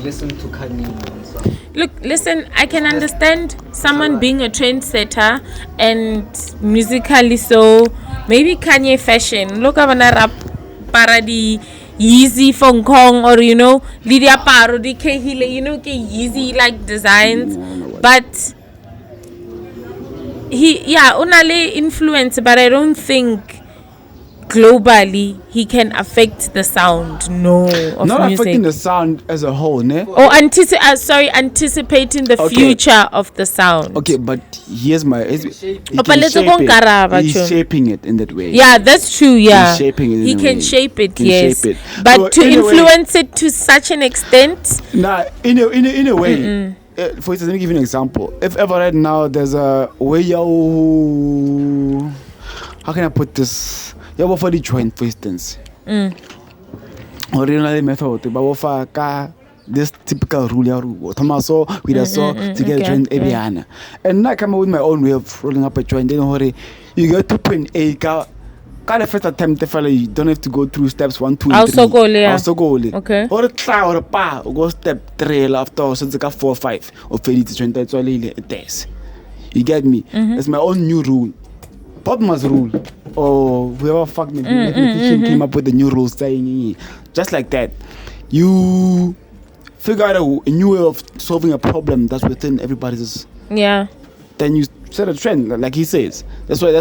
Speaker 6: listen to Kanye and stuff.
Speaker 3: Look, listen, I can understand someone being a trendsetter and musically so. Maybe Kanye fashion. Look, I'm gonna rap parody Yeezy Hong Kong, or you know, Lydia Parody, you know, Yeezy like designs, but unale influence, but I don't think globally he can affect the sound of
Speaker 1: Not
Speaker 3: music.
Speaker 1: affecting the sound as a whole, ne?
Speaker 3: Or anticipating the future of the sound.
Speaker 1: Okay, but here's my. He's shaping it in that way.
Speaker 3: Yeah, that's true. Yeah,
Speaker 1: He's shaping it in
Speaker 3: he
Speaker 1: a
Speaker 3: can
Speaker 1: way.
Speaker 3: shape it.
Speaker 1: Can
Speaker 3: Yes,
Speaker 1: shape it.
Speaker 3: but
Speaker 1: So
Speaker 3: to
Speaker 1: in a way-
Speaker 3: influence it to such an extent.
Speaker 1: Nah, in a way. For instance, let me give you an example. If ever right now there's a way how can I put this? You for the joint, for instance. Originally method, but for this typical rule, Tomaso with a saw to get a joint Ebiana. And now I come up with my own way of rolling up a joint. Then hurry, you get 2.8. Kind of first attempt, you don't have to go through steps 1, 2, and 3. Also go.
Speaker 3: Okay.
Speaker 1: Or a try or a pa, or go step 3 after, so it's like 4, 5, or 50 to 20. That's all it is. You get me? It's my own new rule. Pop must rule. Or whoever fuck me, came up with the new rules saying, just like that. You figure out a new way of solving a problem that's within everybody's.
Speaker 3: Yeah.
Speaker 1: Then you set a trend, like he says. That's what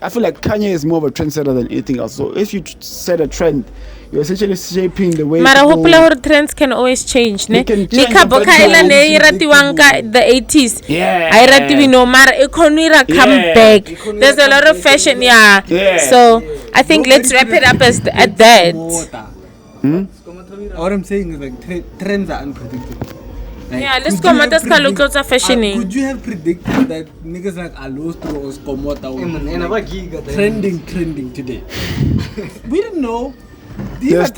Speaker 1: I feel like. Kanye is more of a trendsetter than anything else. So if you set a trend, you're essentially shaping the way.
Speaker 3: Mara hopefully trends can always change, ne?
Speaker 1: They can change,
Speaker 3: Nika
Speaker 1: but
Speaker 3: bokaila
Speaker 1: no,
Speaker 3: ne iratiwanga the 80s.
Speaker 1: Yeah.
Speaker 3: I rati no mara economy come
Speaker 1: Yeah.
Speaker 3: back. There's a lot of fashion, yeah. So I think let's wrap it up at that.
Speaker 2: What I'm saying is like trends are unpredictable. Like,
Speaker 3: Yeah, let's
Speaker 2: could
Speaker 3: go
Speaker 2: you have
Speaker 3: matters kalukos are fashioning.
Speaker 2: Could you have predicted that niggas like Alostro or Skomota
Speaker 6: Giga,
Speaker 2: trending today? We didn't know. These are
Speaker 1: There's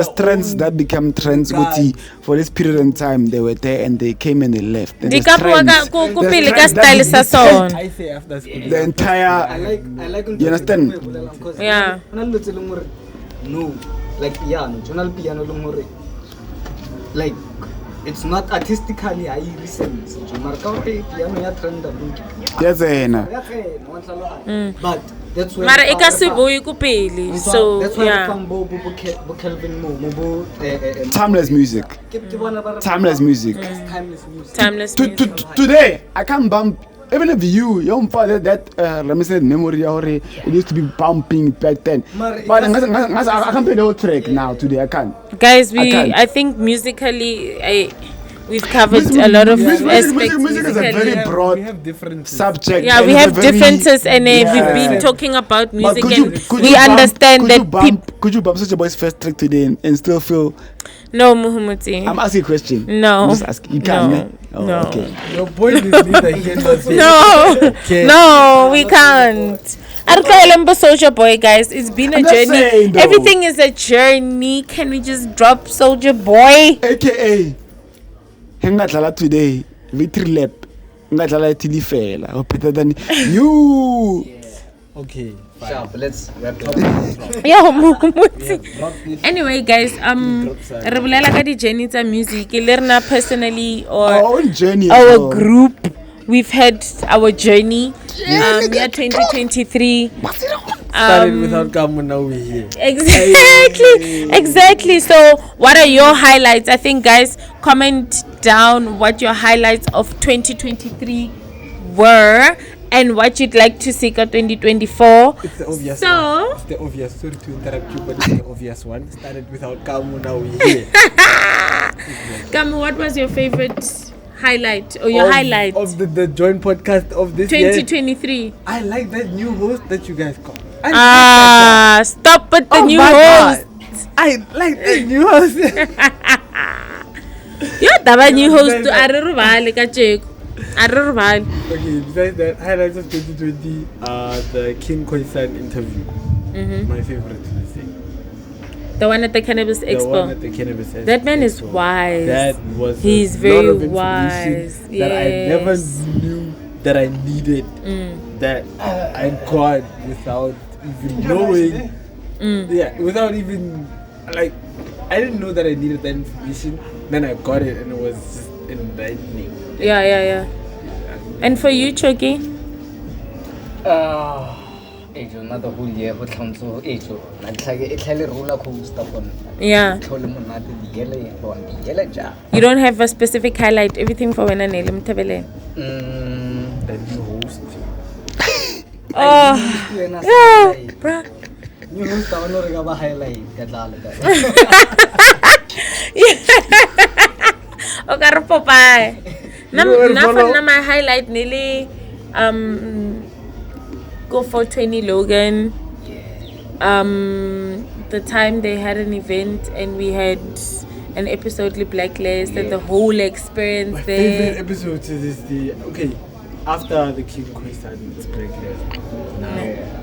Speaker 1: trends that become trends.
Speaker 2: Right.
Speaker 1: For this period in time, they were there and they came and they left. And there's
Speaker 3: Dikapuwa
Speaker 1: trends.
Speaker 3: ku
Speaker 1: There's
Speaker 3: pele ka
Speaker 1: trends that
Speaker 3: style sa
Speaker 1: became-
Speaker 3: son.
Speaker 2: I say after school.
Speaker 1: The entire.
Speaker 6: I like
Speaker 1: You understand?
Speaker 3: Yeah.
Speaker 6: No, like piano, journal piano lumore. Like it's not artistically I listen. Marka piano ya trend
Speaker 1: Yes, Ena.
Speaker 6: but that's where
Speaker 3: Mara ikasibuyi ku pele. So
Speaker 6: that's why
Speaker 3: yeah.
Speaker 6: Kelvin Mo
Speaker 1: Timeless music. Timeless music.
Speaker 3: Timeless music.
Speaker 1: Today, I can't bump. Even if your father that let me say memory already, it used to be bumping back then. But I can't play the whole track now today. I can't.
Speaker 3: Guys,
Speaker 1: I can't.
Speaker 3: I think musically we've covered a lot of aspects.
Speaker 1: Music is a
Speaker 3: musically.
Speaker 1: very broad
Speaker 2: We have different
Speaker 1: subject.
Speaker 3: Yeah,
Speaker 1: and
Speaker 3: we
Speaker 1: it's a
Speaker 3: have
Speaker 1: very-
Speaker 3: differences, and we've
Speaker 1: Yeah.
Speaker 3: been talking about
Speaker 1: But
Speaker 3: music,
Speaker 1: could you
Speaker 3: and
Speaker 1: bump-
Speaker 3: we understand
Speaker 1: could
Speaker 3: that
Speaker 1: you bump could you bump Soulja Boy's first track today and still feel?
Speaker 3: No, Muhumuti.
Speaker 1: I'm asking a question.
Speaker 3: No.
Speaker 1: I'm just asking. You can't.
Speaker 3: No.
Speaker 1: Oh,
Speaker 3: No.
Speaker 1: Okay.
Speaker 2: Your point is neither here nor there.
Speaker 3: No,
Speaker 2: Okay.
Speaker 3: no, we can't. Arkalembo Soulja Boy, guys. It's been a
Speaker 1: I'm just
Speaker 3: journey.
Speaker 1: saying, though.
Speaker 3: Everything is a journey. Can we just drop Soulja Boy?
Speaker 1: AKA. Hengadlala today. Victory lap. Hengadlala tilifela. Or better than you.
Speaker 2: Okay.
Speaker 6: Sharp, let's wrap it up.
Speaker 3: Yeah, Muhumuti.
Speaker 2: Drop this.
Speaker 3: Anyway, guys, re bolela ka di journey tsa music. Lerna personally
Speaker 1: Our
Speaker 3: or
Speaker 1: own journey. as
Speaker 3: our
Speaker 1: well.
Speaker 3: group, we've had our journey. Yeah, 2023.
Speaker 2: Started without Kamu, now we're here.
Speaker 3: Exactly. So, what are your highlights? I think, guys, comment down what your highlights of 2023 were and what you'd like to see for 2024.
Speaker 2: It's the obvious
Speaker 3: So-
Speaker 2: one. It's the obvious. Sorry to interrupt you, but it's the obvious one. Started without Kamu, now we're here.
Speaker 3: Kamu, what was your favorite highlight or your highlight?
Speaker 2: Of the Joint Podcast of this year.
Speaker 3: 2023.
Speaker 2: I like that new host that you guys got.
Speaker 3: Stop with the new
Speaker 2: my
Speaker 3: host.
Speaker 2: God. I like the new host.
Speaker 3: Yo, taba new host to Arurubali kacheko. Arurubali.
Speaker 2: Okay, besides that, highlights of 2020 the King Khoisan interview. My favorite to this day.
Speaker 3: The one at the Cannabis
Speaker 2: The
Speaker 3: Expo.
Speaker 2: one at the Cannabis Expo.
Speaker 3: That man is wise.
Speaker 2: That was
Speaker 3: He's
Speaker 2: a
Speaker 3: very
Speaker 2: lot of information
Speaker 3: wise.
Speaker 2: that I never
Speaker 3: Yes.
Speaker 2: knew that I needed. That I got without even knowing. Yeah, without even like I didn't know that I needed that information. Then I got it and it was just enlightening.
Speaker 3: Yeah. And for you, Choki?
Speaker 6: Ejo na the whole year go tlhantso ejo na tlhage e tlhale roller coaster for nna.
Speaker 3: Yeah.
Speaker 6: Tlhole monate digele bon digele ja.
Speaker 3: You don't have a specific highlight. Everything for when I nail him Tabele.
Speaker 2: The new host.
Speaker 3: Oh,
Speaker 6: Yeah,
Speaker 3: yeah, bruh.
Speaker 6: new host ta no re ga ba highlight ka tlala ka.
Speaker 3: Okay, Popeye.
Speaker 2: will follow-
Speaker 3: Na my highlight nearly go for 20 Logan. The time they had an event and we had an episode with Blacklist and the whole experience
Speaker 2: My favorite
Speaker 3: there.
Speaker 2: episode to this day. Okay, after the King Khoisan, it's breakless. Now.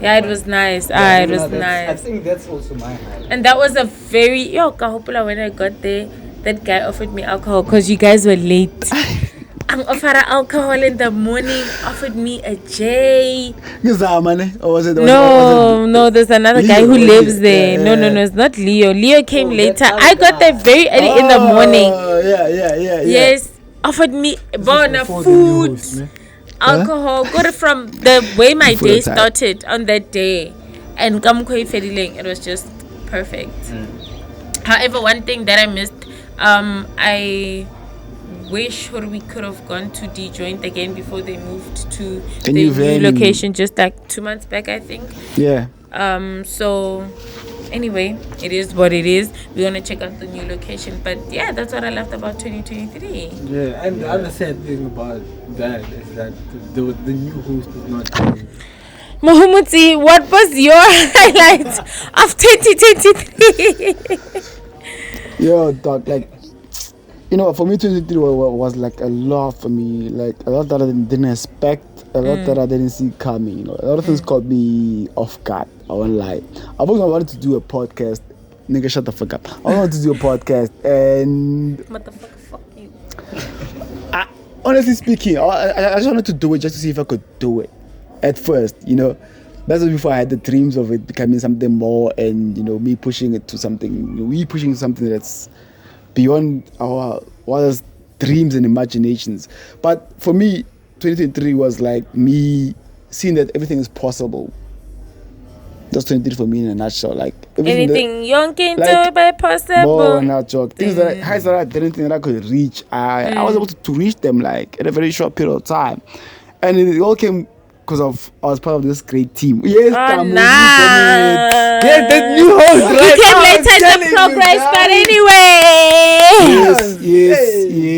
Speaker 3: Yeah, it was nice. It was
Speaker 6: I
Speaker 3: nice.
Speaker 6: think that's also my highlight.
Speaker 3: And that was a very kahopula when I got there, that guy offered me alcohol because you guys were late. Ang offer alcohol in the morning, offered me a J.
Speaker 1: Ngizama, or was it?
Speaker 3: No, there's another guy who
Speaker 1: Leo,
Speaker 3: lives there.
Speaker 1: yeah.
Speaker 3: No, it's not Leo. Leo came
Speaker 6: Oh,
Speaker 3: later.
Speaker 6: that's
Speaker 3: I got there very early in the morning.
Speaker 1: Yeah.
Speaker 3: Yes, offered me bona
Speaker 2: Before the new
Speaker 3: food,
Speaker 2: host, man.
Speaker 3: alcohol. Got it from the way my
Speaker 1: Before
Speaker 3: day
Speaker 1: the time.
Speaker 3: started on that day, and Kamkoi Fediling. It was just perfect. However, one thing that I missed, I wish we could have gone to the Joint again before they moved to the
Speaker 1: new
Speaker 3: new
Speaker 1: venue.
Speaker 3: location just like 2 months back, I think.
Speaker 1: Yeah.
Speaker 3: So anyway, it is what it is. We're gonna check out the new location. But yeah, that's what I loved about 2023.
Speaker 2: Yeah, and the other sad thing about that is that the new host is not doing.
Speaker 3: Muhumuti, what was your highlight of 2023?
Speaker 1: Yo, dog, like, for me, 2023 was like a lot for me. Like, a lot that I didn't expect, a lot that I didn't see coming. A lot of things caught me off guard. I won't lie. I've always wanted to do a podcast. Nigga, shut the fuck up. I wanted to do a podcast, and
Speaker 3: Motherfucker, fuck you.
Speaker 1: honestly speaking, I just wanted to do it just to see if I could do it at first, That's before I had the dreams of it becoming something more and, me pushing it to something, we pushing something that's beyond our wildest dreams and imaginations. But for me, 2023 was like me seeing that everything is possible. That's 2023 for me in a nutshell. Like
Speaker 3: Anything young can
Speaker 1: like,
Speaker 3: do by possible.
Speaker 1: more not joke. Things that heights that I didn't think that I could reach. I was able to reach them like in a very short period of time. And it all came because of I was part of this great team. Yes, Tamu,
Speaker 3: nice.
Speaker 1: Get the new host
Speaker 3: You
Speaker 1: right
Speaker 3: came
Speaker 1: now, I'm
Speaker 3: later in the
Speaker 1: telling you,
Speaker 3: progress,
Speaker 1: guys.
Speaker 3: but anyway.
Speaker 1: Yes.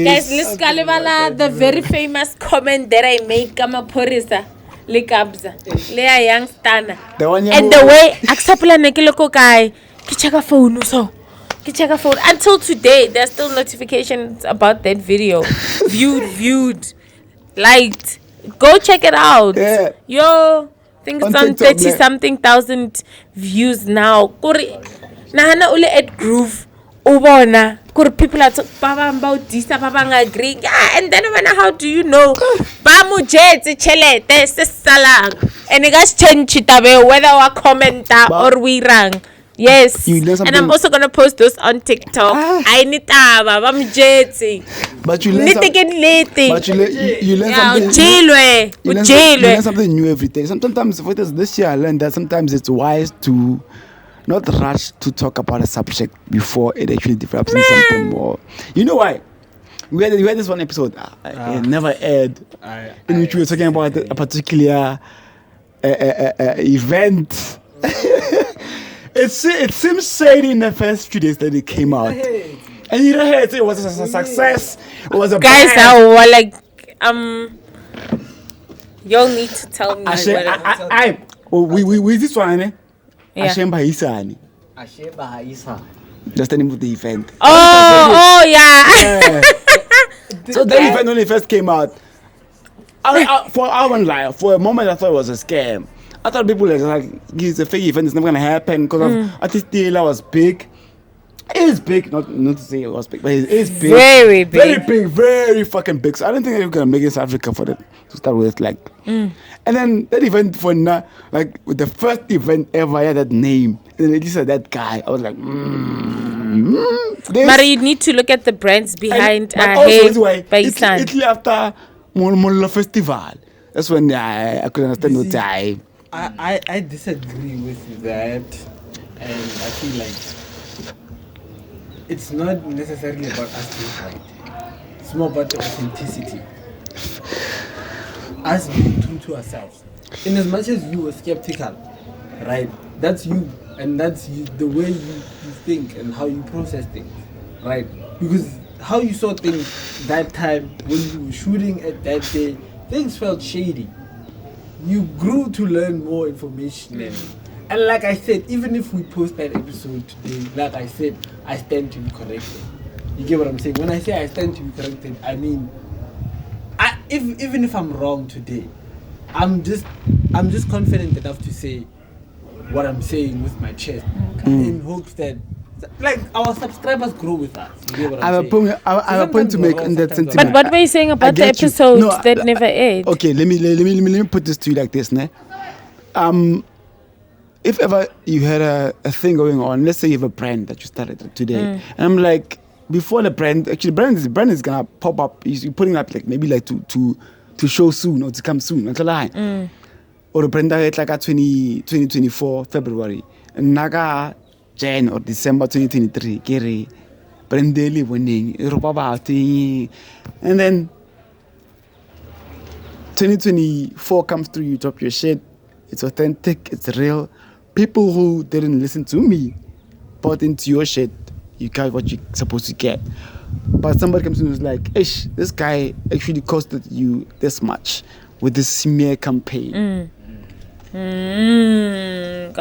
Speaker 3: Guys, let's kalibala the very famous comment that I made kama porisa le kabza le a young stana.
Speaker 1: The one
Speaker 3: And the way aksapula nekiloko kai check a phone so. Check a phone. Until today, there's still notifications about that video. viewed, liked. Go check it out.
Speaker 1: Yeah.
Speaker 3: Yo, I think it's on 30-something thousand views now. Nahana ule at Groove. Ubona. People are talking about this, babang agree. Yeah, and then how do you know? Bamujetse chelete salang. And it got change whether we comment or we rang. Yes, and I'm also gonna post those on TikTok. I need
Speaker 1: but you learn something new every day. Sometimes this year I learned that sometimes it's wise to not rush to talk about a subject before it actually develops into something more. You know why? We had this one episode, it never aired, in which we were talking about a particular event. It seems shady in the first few days that it came out. And you know, it was a success. It was a
Speaker 3: guys are like, y'all need to tell me.
Speaker 1: We this one, eh?
Speaker 3: Yeah.
Speaker 1: Ashemba Isani. That's the name of the event.
Speaker 3: Oh, yeah.
Speaker 1: So that event when it first came out, for a moment I thought it was a scam. I thought people were like, it's a fake event, it's never gonna happen because Artist Taylor was big. It is big, not to say it was big, but it is big.
Speaker 3: Very big.
Speaker 1: Very big, very fucking big. So I don't think they were gonna make it in South Africa for that to start with, like. And then that event for now, like with the first event ever, I had that name. And then it just said that guy. I was like,
Speaker 3: But you need to look at the brands behind
Speaker 1: Italy after Molo Festival. That's when I could understand what
Speaker 2: I disagree with that, and I feel like it's not necessarily about us being right. It's more about the authenticity. Us being true to ourselves. In as much as you were skeptical, right? That's you, and that's you, the way you think and how you process things, right? Because how you saw things that time when you were shooting at that day, things felt shady. You grew to learn more information. And like I said, even if we post that episode today, like I said, I stand to be corrected. You get what I'm saying? When I say I stand to be corrected, I mean, even if I'm wrong today, I'm just confident enough to say what I'm saying with my chest, in hopes that, like, our subscribers grow with us. You get what I'm saying?
Speaker 1: I have a point to make in that sentiment.
Speaker 3: But what were you saying about the episodes that never aired?
Speaker 1: Okay, let me put this to you like this, ne? If ever you had a thing going on, let's say you have a brand that you started today, and I'm like, before the brand, actually, brand is gonna pop up. You're putting up like maybe like to show soon or to come soon. Or the brand that like 2024 February, and naga Jan or December 2023, Gary, brand daily winning, and then 2024 comes through. You drop your shit. It's authentic. It's real. People who didn't listen to me bought into your shit. You got what you're supposed to get. But somebody comes in and is like, ish, this guy actually costed you this much with this smear campaign.
Speaker 3: Anyway,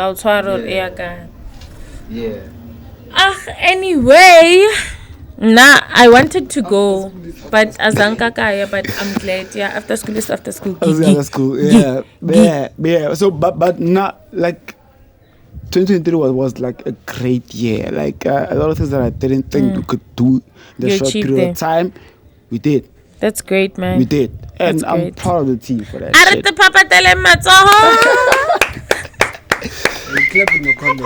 Speaker 3: I wanted to go, but Azanka Kaya, but I'm glad. Yeah, after school is after school.
Speaker 1: After school, yeah. So, but not like 2023 was like a great year. Like a lot of things that I didn't think we could do in the short period of time, we did.
Speaker 3: That's great, man.
Speaker 1: We did, and I'm proud of the team for that.
Speaker 2: Clap in the comments.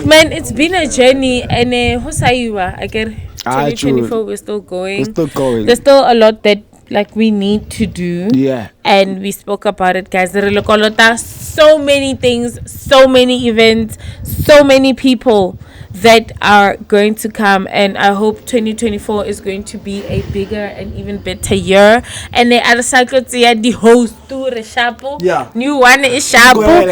Speaker 3: Man, it's been a journey, and I get 2024. We're still going. There's still a lot that we need to do.
Speaker 1: Yeah.
Speaker 3: And we spoke about it, guys. So many things, so many events, so many people that are going to come, and I hope 2024 is going to be a bigger and even better year. And the other cycle the host to Reshapo.
Speaker 1: Yeah.
Speaker 3: New one is Shapo.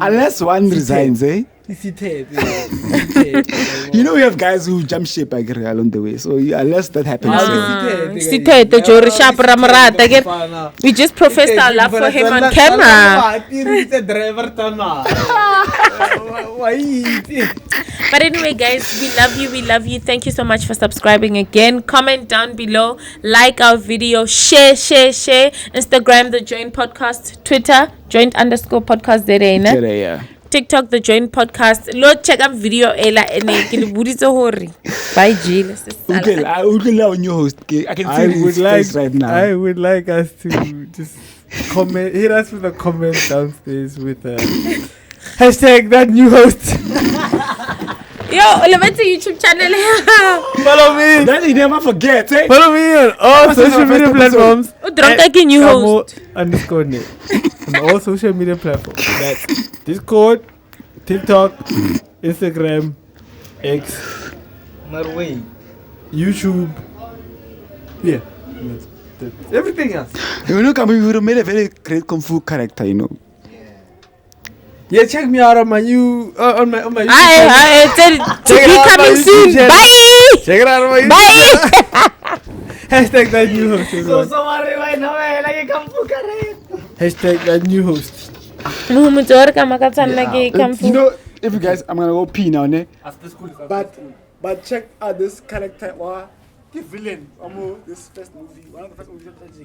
Speaker 1: Unless one resigns, eh? You know, we have guys who jump ship along the way. So unless that happens,
Speaker 3: we just professed our love for him on camera. But anyway, guys, we love you. We love you. Thank you so much for subscribing again. Comment down below. Like our video. Share. Instagram, The Joint Podcast. Twitter, Joint_podcast.
Speaker 1: yeah.
Speaker 3: TikTok, The Joint Podcast. Lord, check out video. Bye, Jill.
Speaker 1: Okay, I would allow new host. I can see his face right now.
Speaker 2: I would like us to just comment. Hit us with a comment downstairs with hashtag that new host.
Speaker 3: Yo, let's YouTube channel.
Speaker 2: Follow me.
Speaker 1: That you never forget, eh?
Speaker 2: Follow me on all social media platforms.
Speaker 3: New host.
Speaker 2: _net. On all social media platforms. That's Discord, TikTok, Instagram, X,
Speaker 6: Marway.
Speaker 2: YouTube. Yeah. That's everything else.
Speaker 1: You know, we would have made a very great Kung Fu character, you know.
Speaker 2: Yeah, check me out on my new on my YouTube.
Speaker 3: To be coming soon. Bye.
Speaker 2: Check it out on my YouTube.
Speaker 3: Bye.
Speaker 2: Hashtag that new host.
Speaker 6: So sorry right now, like come for
Speaker 2: Hashtag that new host.
Speaker 1: You know, if you guys, I'm gonna go pee now, ne?
Speaker 2: After school.
Speaker 1: But check out this character. The villain. This first movie. One of the first movies.